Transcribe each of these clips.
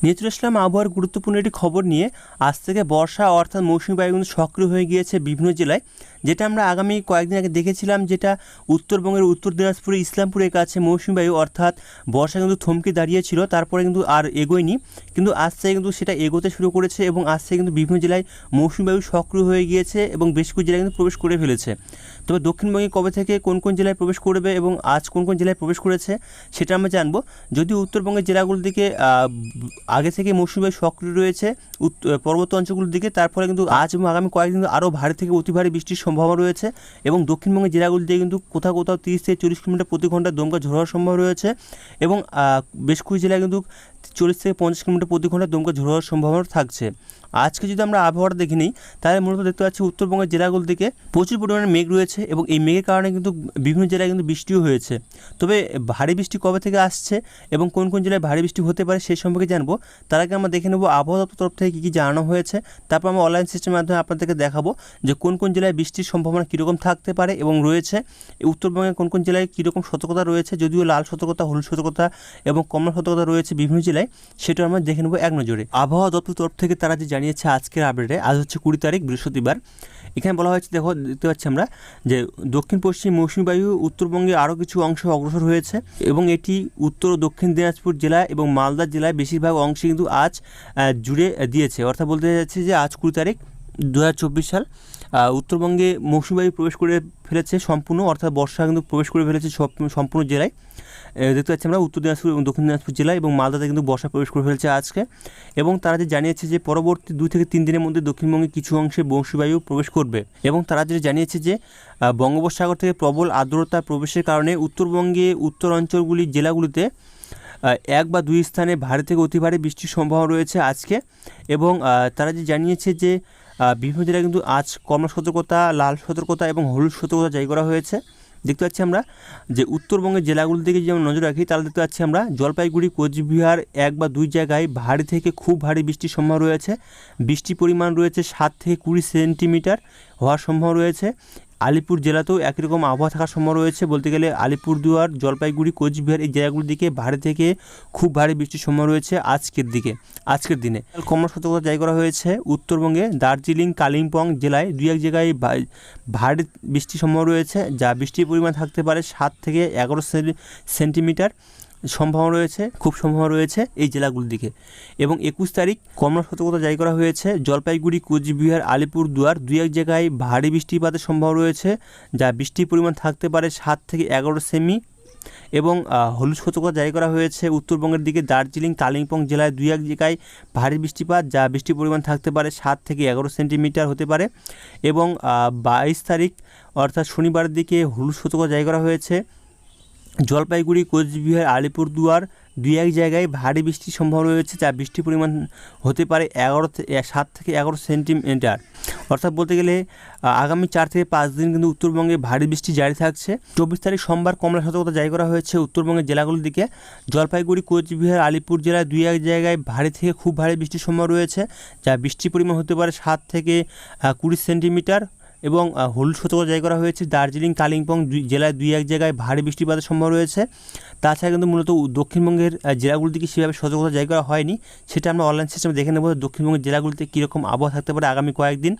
নিয়ে চলে আসলাম আবহাওয়ার গুরুত্বপূর্ণ একটি খবর নিয়ে। আজ থেকে বর্ষা অর্থাৎ মৌসুমী বায়ু কিন্তু সক্রিয় হয়ে গিয়েছে বিভিন্ন জেলায়, যেটা আমরা আগামী কয়েকদিন আগে দেখেছিলাম, যেটা উত্তরবঙ্গের উত্তর দিনাজপুরে ইসলামপুরের কাছে মৌসুমী বায়ু অর্থাৎ বর্ষা কিন্তু থমকে দাঁড়িয়েছিল, তারপরে কিন্তু আর এগোয়নি। কিন্তু আজ থেকে কিন্তু সেটা এগোতে শুরু করেছে এবং আজ থেকে কিন্তু বিভিন্ন জেলায় মৌসুমী বায়ু সক্রিয় হয়ে গিয়েছে এবং বেশ কিছু জেলায় কিন্তু প্রবেশ করে ফেলেছে। তবে দক্ষিণবঙ্গে কবে থেকে কোন কোন জেলায় প্রবেশ করবে এবং আজ কোন কোন জেলায় প্রবেশ করেছে সেটা আমরা জানবো। যদিও উত্তরবঙ্গের জেলাগুলোর দিকে আগে থেকে মৌসুমী বায়ু সক্রিয় রয়েছে পর্বত অঞ্চলগুলোর দিকে, তারপরে কিন্তু আজ এবং আগামী কয়েকদিন আরও ভারী থেকে অতি ভারী বৃষ্টির সম্ভাবনা রয়েছে এবং দক্ষিণবঙ্গের জেলাগুলো দিয়ে কিন্তু কোথাও কোথাও 30 থেকে 40 কিলোমিটার প্রতি ঘন্টা দমকা ঝড় হওয়ার সম্ভাবনা রয়েছে এবং বেশ কিছু জেলায় কিন্তু 40 থেকে 50 কিলোমিটার প্রতি ঘন্টা দমকা ঝড় হওয়ার সম্ভাবনা থাকছে। আজকে যদি আমরা আবহাওয়াটা দেখে নিই, তাহলে মূলত দেখতে পাচ্ছি উত্তরবঙ্গের জেলাগুলোর দিকে প্রচুর পরিমাণে মেঘ রয়েছে এবং এই মেঘের কারণে কিন্তু বিভিন্ন জেলায় কিন্তু বৃষ্টিও হয়েছে। তবে ভারী বৃষ্টি কবে থেকে আসছে এবং কোন কোন জেলায় ভারী বৃষ্টি হতে পারে সেই সম্পর্কে জানবো। তার আগে আমরা দেখে নেব আবহাওয়া দপ্তর তরফ থেকে কী জানানো হয়েছে, তারপর আমরা অনলাইন সিস্টেমের মাধ্যমে আপনাদেরকে দেখাবো যে কোন কোন জেলায় বৃষ্টির সম্ভাবনা কীরকম থাকতে পারে এবং রয়েছে। উত্তরবঙ্গে কোন কোন জেলায় কীরকম সতর্কতা রয়েছে, যদিও লাল সতর্কতা, হলুদ সতর্কতা এবং কমলা সতর্কতা রয়েছে বিভিন্ন জেলায়, সেটা আমরা দেখে নেব এক নজরে। আবহাওয়া দপ্তর তরফ থেকে তারা যে জানিয়েছে আজকের আপডেটে, আজ হচ্ছে 20 তারিখ বৃহস্পতিবার। এখানে বলা হয়েছে, দেখতে পাচ্ছি আমরা যে দক্ষিণ পশ্চিম মৌসুমী বায়ু উত্তরবঙ্গে আরও কিছু অংশ অগ্রসর হয়েছে এবং এটি উত্তর ও দক্ষিণ দিনাজপুর জেলা এবং মালদা জেলায় বেশিরভাগ অংশে কিন্তু আজ জুড়ে দিয়েছে। অর্থাৎ বলতে যাচ্ছে যে আজ 20 তারিখ 2024 সাল উত্তরবঙ্গে মৌসুমী বায়ু প্রবেশ করে ফেলেছে সম্পূর্ণ, অর্থাৎ বর্ষা কিন্তু প্রবেশ করে ফেলেছে সম্পূর্ণ জেলায়। দেখতে পাচ্ছি আমরা উত্তর দিনাজপুর এবং দক্ষিণ দিনাজপুর জেলা এবং মালদাতে কিন্তু বর্ষা প্রবেশ করে ফেলছে আজকে। এবং তারা যে জানিয়েছে যে পরবর্তী 2 থেকে 3 দিনের মধ্যে দক্ষিণবঙ্গে কিছু অংশে মৌসুমী বায়ু প্রবেশ করবে এবং তারা যে জানিয়েছে যে বঙ্গোপসাগর থেকে প্রবল আর্দ্রতা প্রবেশের কারণে উত্তরবঙ্গে উত্তর অঞ্চলগুলির জেলাগুলিতে 1 বা 2 স্থানে ভারী থেকে অতি ভারী বৃষ্টির সম্ভাবনা রয়েছে আজকে। এবং তারা যে জানিয়েছে যে বিভিন্ন জেলায় কিন্তু আজ কমলা সতর্কতা, লাল সতর্কতা এবং হলুদ সতর্কতা জারি করা হয়েছে। দেখতে পাচ্ছি আমরা যে উত্তরবঙ্গের জেলাগুলোর দিকে যেমন নজর রাখি, তাহলে দেখতে পাচ্ছি আমরা জলপাইগুড়ি, কোচবিহার 1 বা 2 জায়গায় ভারী থেকে খুব ভারী বৃষ্টির সম্ভাবনা রয়েছে। বৃষ্টির পরিমাণ রয়েছে 7 থেকে 20 সেন্টিমিটার হওয়ার সম্ভাবনা রয়েছে। আলিপুর জেলাতেও একই রকম আবহাওয়া থাকার সম্ভাবনা রয়েছে। বলতে গেলে আলিপুরদুয়ার, জলপাইগুড়ি, কোচবিহার এই জায়গাগুলির দিকে ভারী থেকে খুব ভারী বৃষ্টির সম্ভাবনা রয়েছে আজকের দিনে। কমলা সতর্কতা জারি করা হয়েছে উত্তরবঙ্গে দার্জিলিং, কালিম্পং জেলায় 2-1 জায়গায় ভারী বৃষ্টির সম্ভাবনা রয়েছে, যা বৃষ্টির পরিমাণ থাকতে পারে 7 থেকে 11 সেন্টিমিটার খুব সম্ভাবনা রয়েছে এই জেলাগুলির দিকে। এবং 21 তারিখ কমলা সতর্কতা জারি করা হয়েছে জলপাইগুড়ি, কোচবিহার, আলিপুরদুয়ার 2-1 জায়গায় ভারী বৃষ্টিপাতের সম্ভাবনা রয়েছে, যা বৃষ্টির পরিমাণ থাকতে পারে 7 থেকে 11 সেমি। এবং হলুদ সতর্কতা জারি করা হয়েছে উত্তরবঙ্গের দিকে দার্জিলিং, কালিম্পং জেলায় 2-1 জায়গায় ভারী বৃষ্টিপাত, যা বৃষ্টির পরিমাণ থাকতে পারে 7 থেকে 11 সেন্টিমিটার হতে পারে। এবং 22 তারিখ অর্থাৎ শনিবারের দিকে হলুদ সতর্কতা জারি করা হয়েছে জলপাইগুড়ি, কোচবিহার, আলিপুরদুয়ার 2-1 জায়গায় ভারী বৃষ্টির সম্ভাবনা রয়েছে, যা বৃষ্টির পরিমাণ হতে পারে 7 থেকে 11 সেন্টিমিটার। অর্থাৎ বলতে গেলে আগামী 4 থেকে 5 দিন কিন্তু উত্তরবঙ্গে ভারী বৃষ্টি জারি থাকছে। 24 তারিখ সোমবার কমলা সতর্কতা জারি করা হয়েছে উত্তরবঙ্গের জেলাগুলির দিকে জলপাইগুড়ি, কোচবিহার, আলিপুর জেলায় 2-1 জায়গায় ভারী থেকে খুব ভারী বৃষ্টির সম্ভাবনা রয়েছে, যা বৃষ্টির পরিমাণ হতে পারে 7 থেকে 20 সেন্টিমিটার। এবং হলুদ সতর্কতা জারি করা হয়েছে দার্জিলিং, কালিম্পং জেলায় 2-1 জায়গায় ভারী বৃষ্টিপাতের সম্ভাবনা রয়েছে। তাছাড়া কিন্তু মূলত দক্ষিণবঙ্গের জেলাগুলির দিকে সেভাবে সতর্কতা জারি করা হয়নি, সেটা আমরা অনলাইন সিস্টেমে দেখে নেব দক্ষিণবঙ্গের জেলাগুলিতে কীরকম আবহাওয়া থাকতে পারে আগামী কয়েকদিন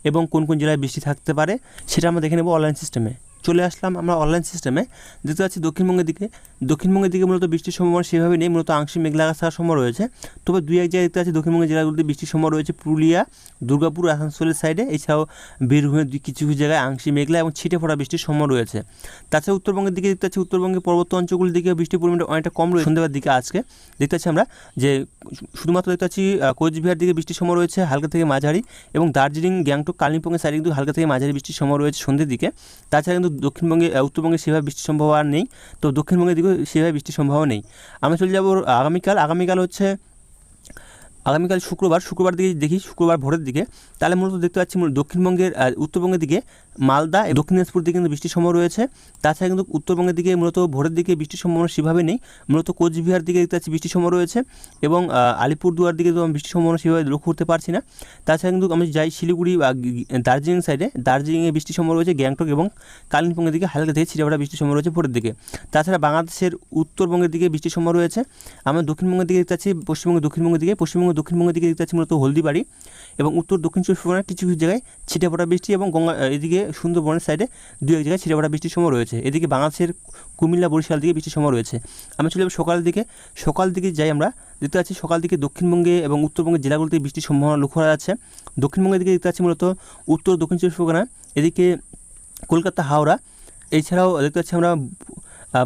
এবং কোন কোন জেলায় বৃষ্টি থাকতে পারে সেটা আমরা দেখে নেব অনলাইন সিস্টেমে। চলে আসলাম আমরা অনলাইন সিস্টেমে। দেখতে পাচ্ছি দক্ষিণবঙ্গের দিকে মূলত বৃষ্টির সম্ভাবনা সেভাবে নেই, মূলত আংশিক মেঘলা আকাশ থাকার সম্ভাবনা রয়েছে। তবে 2-1 জায়গায় দেখতে পাচ্ছি দক্ষিণবঙ্গের জেলাগুলিতে বৃষ্টির সম্ভাবনা রয়েছে পুরুলিয়া, দুর্গাপুর, আসানসোলের সাইডে, এছাড়াও বীরভূমের কিছু কিছু জায়গায় আংশিক মেঘলা এবং ছিটে ফোটা বৃষ্টির সম্ভাবনা রয়েছে। তাছাড়া উত্তরবঙ্গের দিকে দেখতে পাচ্ছি উত্তরবঙ্গের পর্বত অঞ্চলগুলির দিকে বৃষ্টির পরিমাণটা অনেকটা কম রয়েছে সন্ধ্যাবেলার দিকে। আজকে দেখতে পাচ্ছি আমরা যে শুধুমাত্র দেখতে পাচ্ছি কোচবিহার দিকে বৃষ্টির সম্ভাবনা রয়েছে হালকা থেকে মাঝারি এবং দার্জিলিং, গ্যাংটক, কালিম্পংয়ের সাইডে কিন্তু হালকা থেকে মাঝারি বৃষ্টির সম্ভাবনা রয়েছে সন্ধ্যের দিকে। তাছাড়া কিন্তু উত্তরবঙ্গে সেভাবে বৃষ্টির সম্ভাবনা নেই, তো দক্ষিণবঙ্গের দিকেও সেভাবে বৃষ্টির সম্ভাবনা নেই। আমরা চলে যাব আগামীকাল হচ্ছে শুক্রবার দিকে দেখি, শুক্রবার ভোরের দিকে। তাহলে মূলত দেখতে পাচ্ছি উত্তরবঙ্গের দিকে মালদা দক্ষিণ দিনাজপুর দিকে কিন্তু বৃষ্টির সম্ভাবনা রয়েছে। তাছাড়া কিন্তু উত্তরবঙ্গের দিকে মূলত ভোরের দিকে বৃষ্টির সম্ভাবনা সেভাবে নেই, মূলত কোচবিহার দিকে দেখতে পাচ্ছি বৃষ্টির সম্ভাবনা রয়েছে এবং আলিপুরদুয়ার দিকে তো আমি বৃষ্টির সম্ভাবনা সেভাবে লক্ষ্য করতে পারছি না। তাছাড়া কিন্তু আমি যাই শিলিগুড়ি বা দার্জিলিং সাইডে, দার্জিলিংয়ে বৃষ্টির সম্ভাবনা রয়েছে, গ্যাংটক এবং কালিম্পংয়ের দিকে হালকা থেকে ছিটেফোঁটা বৃষ্টির সম্ভাবনা রয়েছে ভোরের দিকে। তাছাড়া বাংলাদেশের উত্তরবঙ্গের দিকে বৃষ্টির সম্ভাবনা রয়েছে। আমরা দক্ষিণবঙ্গের দিকে দেখতে পাচ্ছি পশ্চিমবঙ্গের দক্ষিণবঙ্গের দিকে দেখতে পাচ্ছি মূলত হলদিবাড়ি এবং উত্তর দক্ষিণ চব্বিশ পরগনার কিছু কিছু জায়গায় ছিটেফোঁটা বৃষ্টি এবং গঙ্গা এদিকে সুন্দরবনের সাইডে দু এক জায়গায় ছিটেফোঁটা বৃষ্টির সম্ভাবনা রয়েছে। এদিকে বাংলাদেশের কুমিল্লা বরিশাল দিকে বৃষ্টির সম্ভাবনা রয়েছে। আমি চলে যাব সকাল দিকে যাই, আমরা দেখতে পাচ্ছি সকাল দিকে দক্ষিণবঙ্গে এবং উত্তরবঙ্গের জেলাগুলোতে বৃষ্টির সম্ভাবনা লক্ষ্য করা যাচ্ছে। দক্ষিণবঙ্গের দিকে দেখতে পাচ্ছি মূলত উত্তর দক্ষিণ চব্বিশ পরগনা, এদিকে কলকাতা, হাওড়া, এছাড়াও দেখতে পাচ্ছি আমরা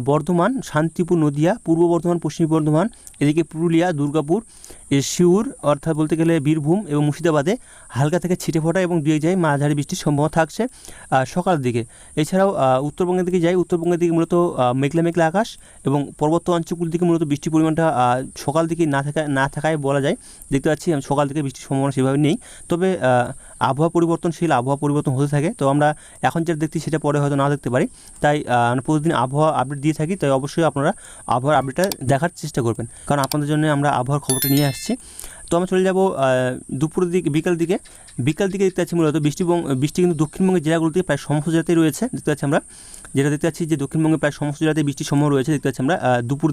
বর্ধমান, শান্তিপুর, নদিয়া, পূর্ব বর্ধমান, পশ্চিম বর্ধমান, এদিকে পুরুলিয়া, দুর্গাপুর, সিউড় অর্থাৎ বলতে গেলে বীরভূম এবং মুর্শিদাবাদে হালকা থেকে ছিটেফোঁটা এবং দু এক জায়গায় মাঝারি বৃষ্টির সম্ভাবনা থাকছে সকাল দিকে। এছাড়াও উত্তরবঙ্গের দিকে যাই, উত্তরবঙ্গের দিকে মূলত মেঘলা আকাশ এবং পর্বত অঞ্চলগুলির দিকে মূলত বৃষ্টির পরিমাণটা সকাল দিকে না থাকায় বলা যায়। দেখতে পাচ্ছি সকাল থেকে বৃষ্টির সম্ভাবনা সেভাবে নেই, তবে আবহাওয়া পরিবর্তন হতে থাকে, তো আমরা এখন যেটা দেখছি সেটা পরে হয়তো না দেখতে পারি। তাই আমরা প্রতিদিন আবহাওয়া আপডেট দিয়ে থাকি, তাই অবশ্যই আপনারা আবহাওয়ার আপডেটটা দেখার চেষ্টা করবেন, কারণ আপনাদের জন্য আমরা আবহাওয়ার খবরটা নিয়ে আসছি। তো আমরা চলে যাব দুপুরের দিকে, বিকাল দিকে দেখতে পাচ্ছি মূলত বৃষ্টি কিন্তু দক্ষিণবঙ্গের জেলাগুলোতে প্রায় সমস্ত জেলাতেই রয়েছে। দেখতে পাচ্ছি আমরা দেখতে পাচ্ছি যে দক্ষিণবঙ্গে প্রায় সমস্ত জেলাতে বৃষ্টির সম্ভাবনা রয়েছে। দেখতে পাচ্ছি আমরা দুপুর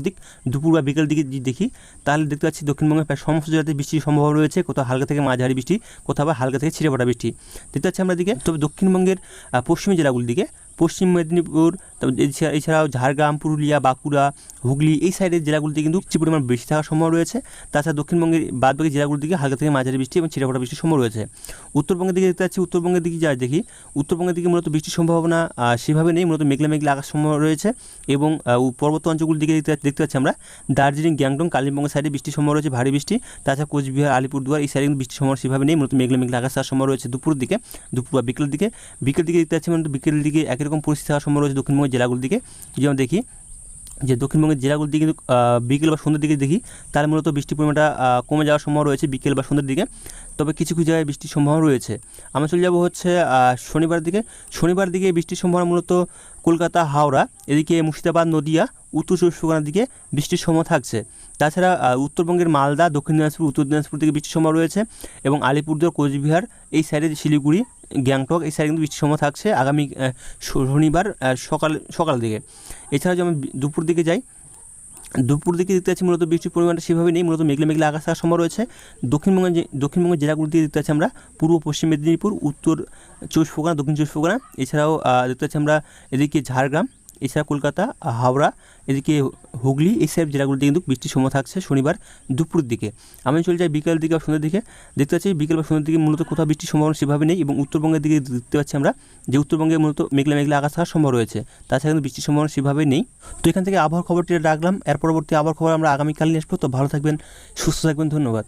বা বিকাল দিকে যদি দেখি, তাহলে দেখতে পাচ্ছি দক্ষিণবঙ্গে প্রায় সমস্ত জেলাতে বৃষ্টির সম্ভাবনা রয়েছে, কোথাও হালকা থেকে মাঝারি বৃষ্টি, কোথাও আবার হালকা থেকে ছিটেফোঁটা বৃষ্টি দেখতে পাচ্ছি আমরা দিকে। তবে দক্ষিণবঙ্গের পশ্চিমী জেলাগুলির দিকে, পশ্চিম মেদিনীপুর, এছাড়াও ঝাড়গ্রাম, পুরুলিয়া, বাঁকুড়া, হুগলি, এই সাইডের জেলাগুলিতে কিন্তু কিছু পরিমাণ বৃষ্টি থাকার সম্ভাবনা রয়েছে। তাছাড়া দক্ষিণবঙ্গের বাদবাকি জেলাগুলির দিকে হালকা থেকে মাঝারি বৃষ্টি এবং ছিটেফোঁটা বৃষ্টির সম্ভাবনা রয়েছে। উত্তরবঙ্গের দিকে দেখতে পাচ্ছি, উত্তরবঙ্গের দিকে যা দেখি, উত্তরবঙ্গের দিকে মূলত বৃষ্টির সম্ভাবনা সেভাবে নেই, মূলত মেঘলা আকাশ সম্ভাবনা রয়েছে এবং পর্বত অঞ্চলগুলির দিকে দেখতে পাচ্ছি আমরা দার্জিলিং, গ্যাংটক, কালিম্পংয়ের সাইডে বৃষ্টির সম্ভাবনা রয়েছে, ভারী বৃষ্টি। তাছাড়া কোচবিহার, আলিপুরদুয়ার এই সাইডে বৃষ্টির সম্ভাবনা সেভাবে নেই, মূলত মেঘলা আকাশ থাকার সম্ভাবনা রয়েছে দুপুর বা বিকেলের দিকে দেখতে পাচ্ছি মূলত বিকেলের দিকে একই রকম পরিস্থিতি থাকার সম্ভাবনা রয়েছে দক্ষিণবঙ্গের জেলাগুলির দিকে। যেমন দেখি যে দক্ষিণবঙ্গের জেলাগুলির দিকে বিকেল বা সন্ধ্যের দিকে দেখি, তার মূলত বৃষ্টির পরিমাণটা কমে যাওয়ার সম্ভাবনা রয়েছে বিকেল বা সন্ধ্যের দিকে, তবে কিছু জায়গায় বৃষ্টির সম্ভাবনা রয়েছে। আমরা চলে যাব হচ্ছে শনিবার দিকে বৃষ্টির সম্ভাবনা মূলত কলকাতা, হাওড়া, এদিকে মুর্শিদাবাদ, নদিয়া, উত্তর চব্বিশ পরগনার দিকে বৃষ্টির সম্ভাবনা থাকছে। তাছাড়া উত্তরবঙ্গের মালদা, দক্ষিণ দিনাজপুর, উত্তর দিনাজপুর দিকে বৃষ্টির সম্ভাবনা রয়েছে এবং আলিপুরদুয়ার, কোচবিহার এই সাইডে, শিলিগুড়ি, গ্যাংটক এই সাইডে কিন্তু বৃষ্টির সম্ভাবনা থাকছে আগামী শনিবার সকাল দিকে। এছাড়াও যেমন দুপুর দিকে যাই, দুপুর দিকে দেখতে পাচ্ছি মূলত বৃষ্টির পরিমাণটা সেভাবে নেই, মূলত মেঘলা আকাশ থাকার সম্ভাবনা রয়েছে। দক্ষিণবঙ্গের জেলাগুলিতে দেখতে পাচ্ছি আমরা পূর্ব পশ্চিম মেদিনীপুর, উত্তর চব্বিশ পরগনা, দক্ষিণ চব্বিশ পরগনা, এছাড়াও দেখতে পাচ্ছি আমরা এদিকে ঝাড়গ্রাম, এছাড়া কলকাতা, হাওড়া, এদিকে হুগলি এই সব জেলাগুলিতে কিন্তু বৃষ্টির সময় থাকছে শনিবার দুপুরের দিকে। আমি চলে যাই বিকেল দিকে বা সন্ধ্যের দিকে, দেখতে পাচ্ছি বিকেল বা সন্ধ্যের দিকে মূলত কোথাও বৃষ্টির সম্ভাবনা সেভাবে নেই এবং উত্তরবঙ্গের দিকে দেখতে পাচ্ছি আমরা যে উত্তরবঙ্গে মূলত মেঘলা আকাশ থাকার সম্ভাবনা রয়েছে, তাছাড়া কিন্তু বৃষ্টির সম্ভাবনা সেভাবে নেই। তো এখান থেকে আবহাওয়ার খবরটি রাখলাম, এর পরবর্তী আবহাওয়ার খবর আমরা আগামীকাল নিয়ে আসবো। তো ভালো থাকবেন, সুস্থ থাকবেন, ধন্যবাদ।